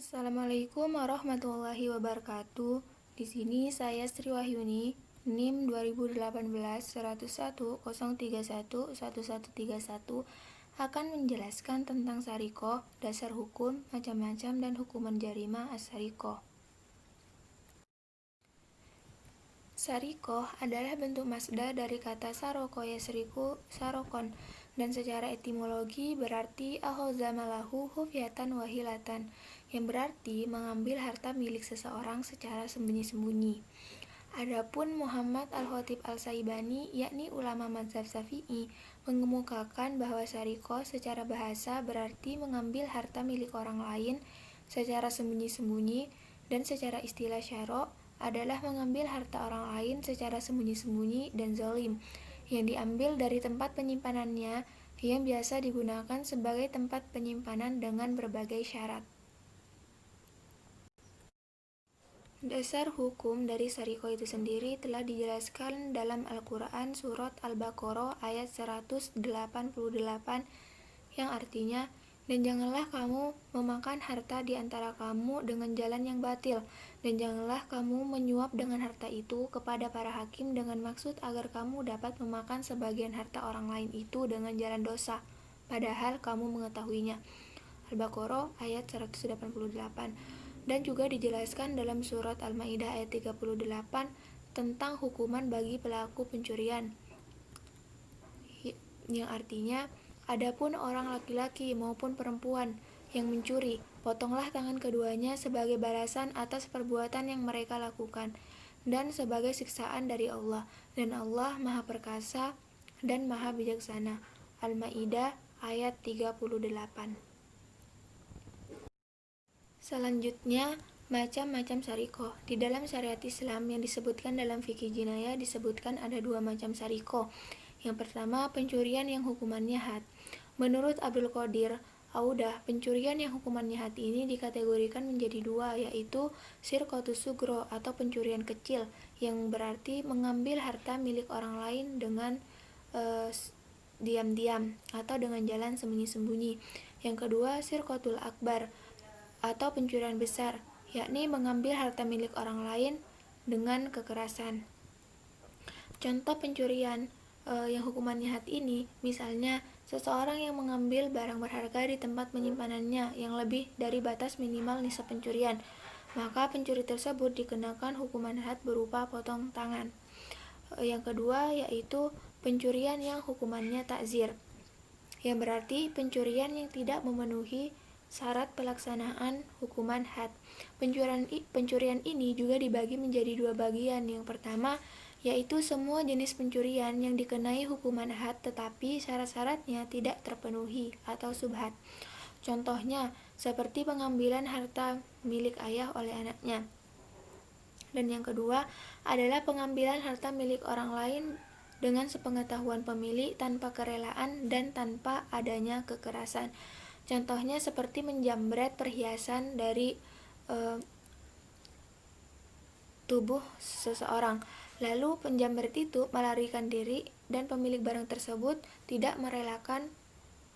Assalamualaikum warahmatullahi wabarakatuh. Di sini saya Sri Wahyuni, NIM 2018 101 akan menjelaskan tentang syarikoh, dasar hukum, macam-macam dan hukuman jarimah as-syarikoh. Syarikoh adalah bentuk masdar dari kata saroko yasriku sarokon, dan secara etimologi berarti akhoza malahu hufyatan wahilatan, yang berarti mengambil harta milik seseorang secara sembunyi-sembunyi. Adapun Muhammad Al-Khatib Al-Syaibani, yakni ulama mazhab Syafi'i, mengemukakan bahwa syarikoh secara bahasa berarti mengambil harta milik orang lain secara sembunyi-sembunyi, dan secara istilah syarok adalah mengambil harta orang lain secara sembunyi-sembunyi dan zalim, yang diambil dari tempat penyimpanannya yang biasa digunakan sebagai tempat penyimpanan dengan berbagai syarat. Dasar hukum dari syarikoh itu sendiri telah dijelaskan dalam Al-Quran surat Al-Baqarah ayat 188, yang artinya, dan janganlah kamu memakan harta di antara kamu dengan jalan yang batil, dan janganlah kamu menyuap dengan harta itu kepada para hakim dengan maksud agar kamu dapat memakan sebagian harta orang lain itu dengan jalan dosa, padahal kamu mengetahuinya. Al-Baqarah ayat 188. Dan juga dijelaskan dalam surat Al-Maidah ayat 38 tentang hukuman bagi pelaku pencurian, yang artinya, adapun orang laki-laki maupun perempuan yang mencuri, potonglah tangan keduanya sebagai balasan atas perbuatan yang mereka lakukan dan sebagai siksaan dari Allah, dan Allah Maha Perkasa dan Maha Bijaksana. Al-Maidah ayat 38. Selanjutnya, macam-macam syarikoh. Di dalam syariat Islam yang disebutkan dalam fikih jinayah disebutkan ada dua macam syarikoh. Yang pertama, pencurian yang hukumannya had. Menurut Abdul Qadir Audah, pencurian yang hukumannya had ini dikategorikan menjadi dua, yaitu sirqatus sugro atau pencurian kecil, yang berarti mengambil harta milik orang lain dengan diam-diam atau dengan jalan sembunyi-sembunyi. Yang kedua, sirqatul akbar atau pencurian besar, yakni mengambil harta milik orang lain dengan kekerasan. Contoh pencurian yang hukumannya had ini, misalnya seseorang yang mengambil barang berharga di tempat penyimpanannya yang lebih dari batas minimal nisab pencurian, maka pencuri tersebut dikenakan hukuman had berupa potong tangan. Yang kedua yaitu pencurian yang hukumannya ta'zir, yang berarti pencurian yang tidak memenuhi syarat pelaksanaan hukuman had. Pencurian ini juga dibagi menjadi dua bagian. Yang pertama yaitu semua jenis pencurian yang dikenai hukuman had tetapi syarat-syaratnya tidak terpenuhi atau subhat. Contohnya seperti pengambilan harta milik ayah oleh anaknya. Dan yang kedua adalah pengambilan harta milik orang lain dengan sepengetahuan pemilik tanpa kerelaan dan tanpa adanya kekerasan. Contohnya seperti menjamret perhiasan dari tubuh seseorang, lalu penjamret itu melarikan diri dan pemilik barang tersebut tidak merelakan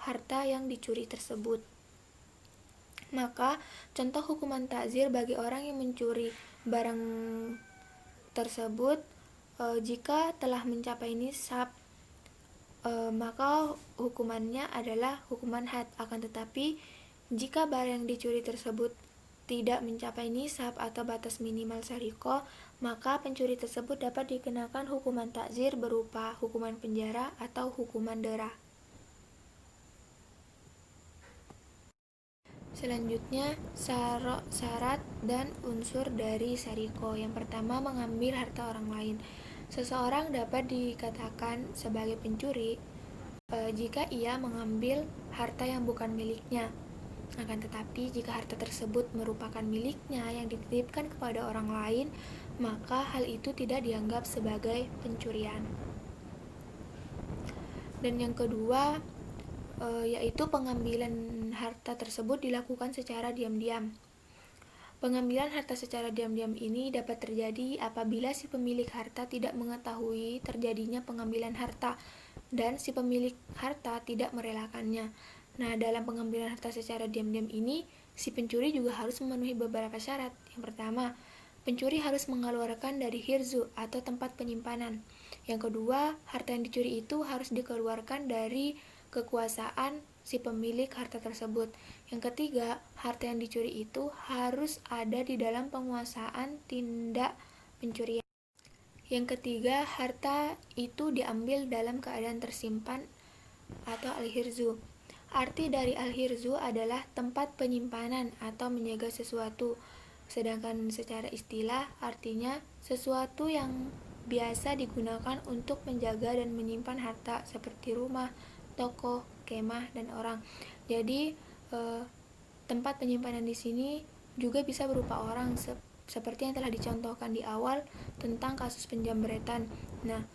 harta yang dicuri tersebut. Maka contoh hukuman ta'zir bagi orang yang mencuri barang tersebut jika telah mencapai nisab, maka hukumannya adalah hukuman had. Akan tetapi jika barang yang dicuri tersebut tidak mencapai nisab atau batas minimal syarikoh, maka pencuri tersebut dapat dikenakan hukuman ta'zir berupa hukuman penjara atau hukuman dera. Selanjutnya, syarat dan unsur dari syarikoh. Yang pertama, mengambil harta orang lain. Seseorang dapat dikatakan sebagai pencuri jika ia mengambil harta yang bukan miliknya. Akan tetapi jika harta tersebut merupakan miliknya yang dititipkan kepada orang lain, maka hal itu tidak dianggap sebagai pencurian. Dan yang kedua yaitu pengambilan harta tersebut dilakukan secara diam-diam. Pengambilan harta secara diam-diam ini dapat terjadi apabila si pemilik harta tidak mengetahui terjadinya pengambilan harta dan si pemilik harta tidak merelakannya. Nah, dalam pengambilan harta secara diam-diam ini si pencuri juga harus memenuhi beberapa syarat. Yang pertama, pencuri harus mengeluarkan dari hirzu atau tempat penyimpanan. Yang kedua, harta yang dicuri itu harus dikeluarkan dari kekuasaan si pemilik harta tersebut. Yang ketiga, harta yang dicuri itu harus ada di dalam penguasaan tindak pencurian. Yang ketiga, harta itu diambil dalam keadaan tersimpan atau al-hirzu. Arti dari al-hirzu adalah tempat penyimpanan atau menjaga sesuatu. Sedangkan secara istilah artinya sesuatu yang biasa digunakan untuk menjaga dan menyimpan harta seperti rumah, toko, kemah, dan orang. Jadi tempat penyimpanan di sini juga bisa berupa orang seperti yang telah dicontohkan di awal tentang kasus penjamretan. Nah,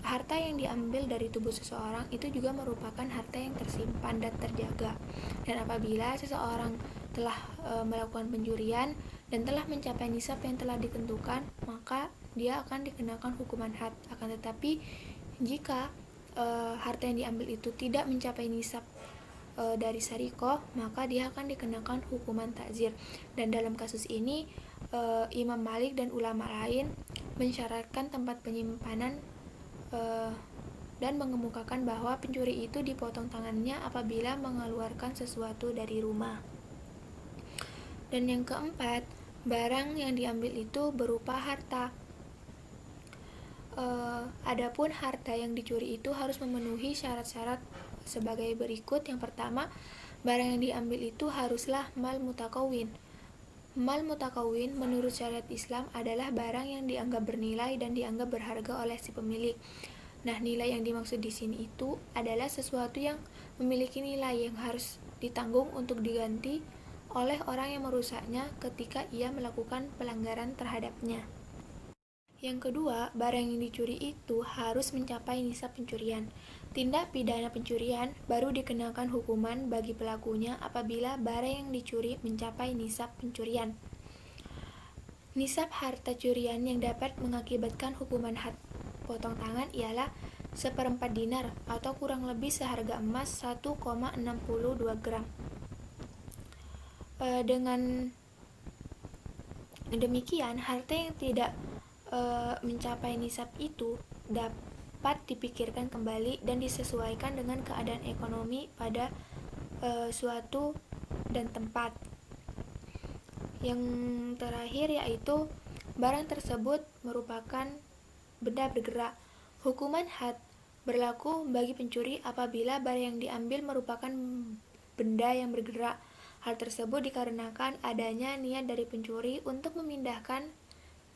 harta yang diambil dari tubuh seseorang itu juga merupakan harta yang tersimpan dan terjaga. Dan apabila seseorang telah melakukan pencurian dan telah mencapai nisab yang telah ditentukan, maka dia akan dikenakan hukuman had. Akan tetapi jika harta yang diambil itu tidak mencapai nisab dari sarikoh, maka dia akan dikenakan hukuman takzir. Dan dalam kasus ini Imam Malik dan ulama lain mensyaratkan tempat penyimpanan dan mengemukakan bahwa pencuri itu dipotong tangannya apabila mengeluarkan sesuatu dari rumah. Dan yang keempat, barang yang diambil itu berupa harta. Adapun harta yang dicuri itu harus memenuhi syarat-syarat sebagai berikut. Yang pertama, barang yang diambil itu haruslah mal mutakawin. Mal mutakawin menurut syariat Islam adalah barang yang dianggap bernilai dan dianggap berharga oleh si pemilik. Nah, nilai yang dimaksud di sini itu adalah sesuatu yang memiliki nilai yang harus ditanggung untuk diganti oleh orang yang merusaknya ketika ia melakukan pelanggaran terhadapnya. Yang kedua, barang yang dicuri itu harus mencapai nisab pencurian. Tindak pidana pencurian baru dikenakan hukuman bagi pelakunya apabila barang yang dicuri mencapai nisab pencurian. Nisab harta curian yang dapat mengakibatkan hukuman had potong tangan ialah 1/4 dinar atau kurang lebih seharga emas 1,62 gram. Dengan demikian, harta yang tidak mencapai nisab itu dapat dipikirkan kembali dan disesuaikan dengan keadaan ekonomi pada suatu dan tempat. Yang terakhir yaitu barang tersebut merupakan benda bergerak. Hukuman had berlaku bagi pencuri apabila barang yang diambil merupakan benda yang bergerak. Hal tersebut dikarenakan adanya niat dari pencuri untuk memindahkan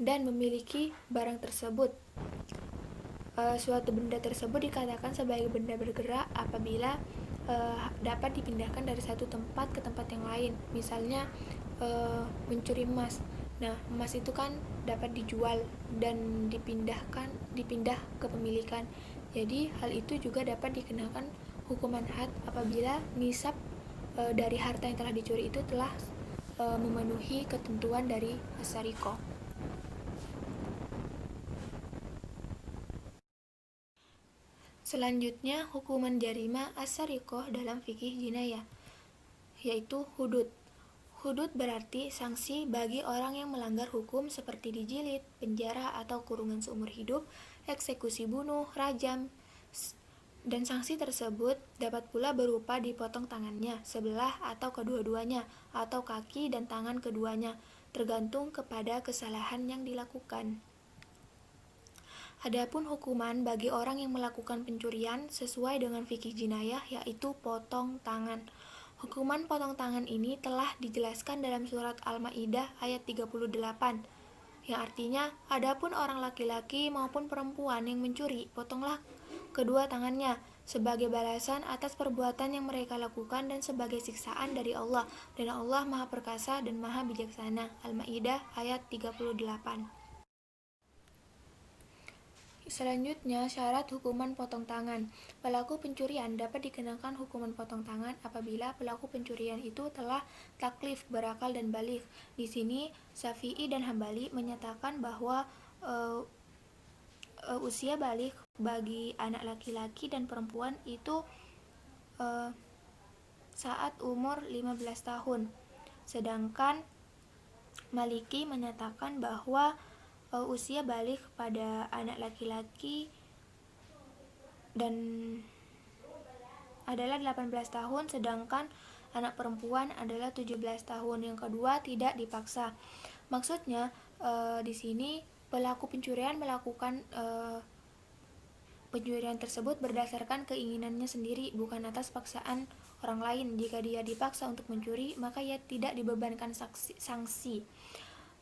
dan memiliki barang tersebut. Suatu benda tersebut dikatakan sebagai benda bergerak apabila dapat dipindahkan dari satu tempat ke tempat yang lain. Misalnya mencuri emas. Nah, emas itu kan dapat dijual dan dipindah kepemilikan. Jadi hal itu juga dapat dikenakan hukuman had apabila nisab dari harta yang telah dicuri itu telah memenuhi ketentuan dari as-sarikoh. Selanjutnya, hukuman jarima as-sarikoh dalam fikih jinayah, yaitu hudud. Hudud berarti sanksi bagi orang yang melanggar hukum seperti dijilid, penjara atau kurungan seumur hidup, eksekusi bunuh, rajam, dan sanksi tersebut dapat pula berupa dipotong tangannya sebelah atau kedua-duanya, atau kaki dan tangan keduanya, tergantung kepada kesalahan yang dilakukan. Adapun hukuman bagi orang yang melakukan pencurian sesuai dengan fikih jinayah yaitu potong tangan. Hukuman potong tangan ini telah dijelaskan dalam surat Al-Maidah ayat 38, yang artinya, adapun orang laki-laki maupun perempuan yang mencuri, potonglah kedua tangannya sebagai balasan atas perbuatan yang mereka lakukan dan sebagai siksaan dari Allah, dan Allah Maha Perkasa dan Maha Bijaksana. Al-Maidah ayat 38. Selanjutnya, syarat hukuman potong tangan. Pelaku pencurian dapat dikenakan hukuman potong tangan apabila pelaku pencurian itu telah taklif, berakal dan baligh. Di sini, Syafi'i dan Hambali menyatakan bahwa usia baligh bagi anak laki-laki dan perempuan itu saat umur 15 tahun. Sedangkan Maliki menyatakan bahwa usia balik pada anak laki-laki dan adalah 18 tahun, sedangkan anak perempuan adalah 17 tahun. Yang kedua, tidak dipaksa. Maksudnya di sini pelaku pencurian melakukan pencurian tersebut berdasarkan keinginannya sendiri, bukan atas paksaan orang lain. Jika dia dipaksa untuk mencuri, maka ia tidak dibebankan sanksi.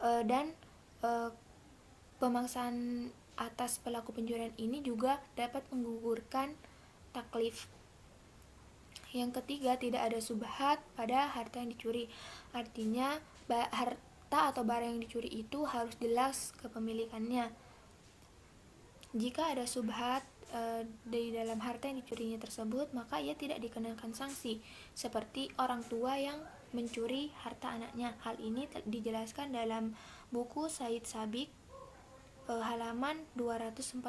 Dan pemaksaan atas pelaku pencurian ini juga dapat menggugurkan taklif. Yang ketiga, tidak ada subhat pada harta yang dicuri. Artinya harta atau barang yang dicuri itu harus jelas kepemilikannya. Jika ada subhat di dalam harta yang dicurinya tersebut, maka ia tidak dikenakan sanksi, seperti orang tua yang mencuri harta anaknya. Hal ini dijelaskan dalam buku Said Sabiq halaman 247.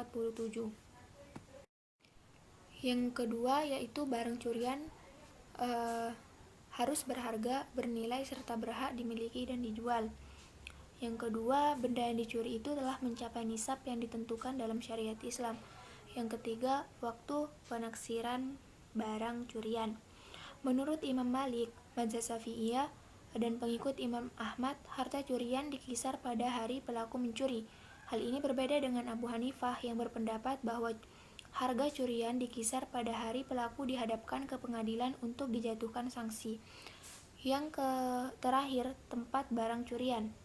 Yang kedua yaitu barang curian harus berharga, bernilai, serta berhak dimiliki dan dijual. Yang kedua, benda yang dicuri itu telah mencapai nisab yang ditentukan dalam syariat Islam. Yang ketiga, waktu penaksiran barang curian. Menurut Imam Malik, mazhab Syafi'iyah, dan pengikut Imam Ahmad, harta curian dikisar pada hari pelaku mencuri. Hal ini berbeda dengan Abu Hanifah yang berpendapat bahwa harga curian dikisar pada hari pelaku dihadapkan ke pengadilan untuk dijatuhkan sanksi. Yang terakhir, tempat barang curian.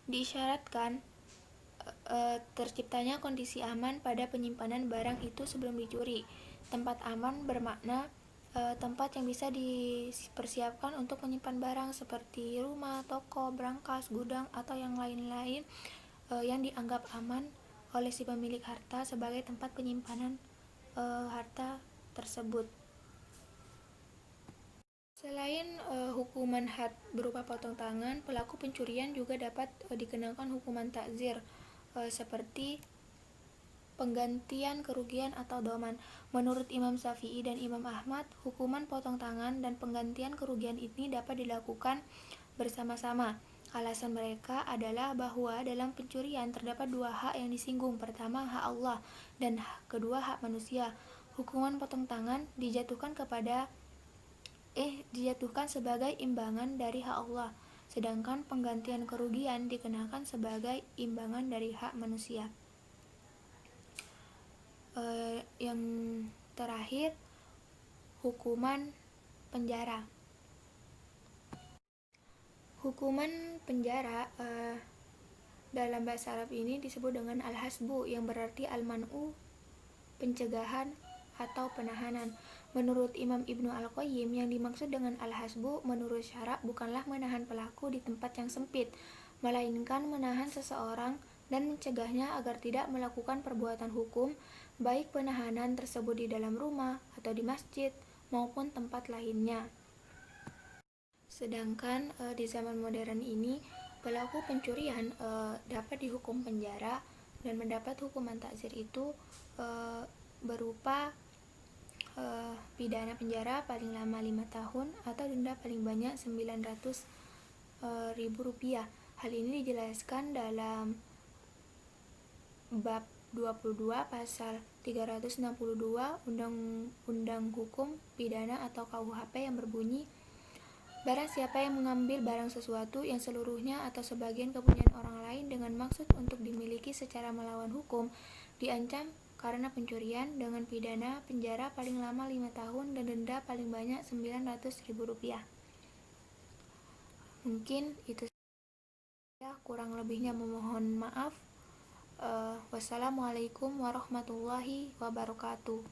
Diisyaratkan terciptanya kondisi aman pada penyimpanan barang itu sebelum dicuri. Tempat aman bermakna tempat yang bisa dipersiapkan untuk menyimpan barang seperti rumah, toko, brankas, gudang, atau yang lain-lain yang dianggap aman oleh si pemilik harta sebagai tempat penyimpanan harta tersebut. Selain hukuman had berupa potong tangan, pelaku pencurian juga dapat dikenakan hukuman takzir seperti penggantian kerugian atau doman. Menurut Imam Syafi'i dan Imam Ahmad, hukuman potong tangan dan penggantian kerugian ini dapat dilakukan bersama-sama. Alasan mereka adalah bahwa dalam pencurian terdapat dua hak yang disinggung. Pertama, hak Allah, dan kedua, hak manusia. Hukuman potong tangan dijatuhkan sebagai imbangan dari hak Allah, sedangkan penggantian kerugian dikenakan sebagai imbangan dari hak manusia. Yang terakhir, hukuman penjara. Hukuman penjara dalam bahasa Arab ini disebut dengan al-hasbu, yang berarti al-man'u, pencegahan atau penahanan. Menurut Imam Ibnu Al-Qayyim, yang dimaksud dengan al-hasbu menurut syara bukanlah menahan pelaku di tempat yang sempit, melainkan menahan seseorang dan mencegahnya agar tidak melakukan perbuatan hukum, baik penahanan tersebut di dalam rumah atau di masjid maupun tempat lainnya. Sedangkan di zaman modern ini, pelaku pencurian dapat dihukum penjara dan mendapat hukuman takzir itu berupa pidana penjara paling lama 5 tahun atau denda paling banyak Rp900.000. Hal ini dijelaskan dalam bab 22 pasal 362 Undang-Undang Hukum Pidana atau KUHP yang berbunyi, barang siapa yang mengambil barang sesuatu yang seluruhnya atau sebagian kepunyaan orang lain dengan maksud untuk dimiliki secara melawan hukum, diancam karena pencurian dengan pidana penjara paling lama 5 tahun dan denda paling banyak Rp900.000. Mungkin itu saja, kurang lebihnya memohon maaf. Wassalamualaikum warahmatullahi wabarakatuh.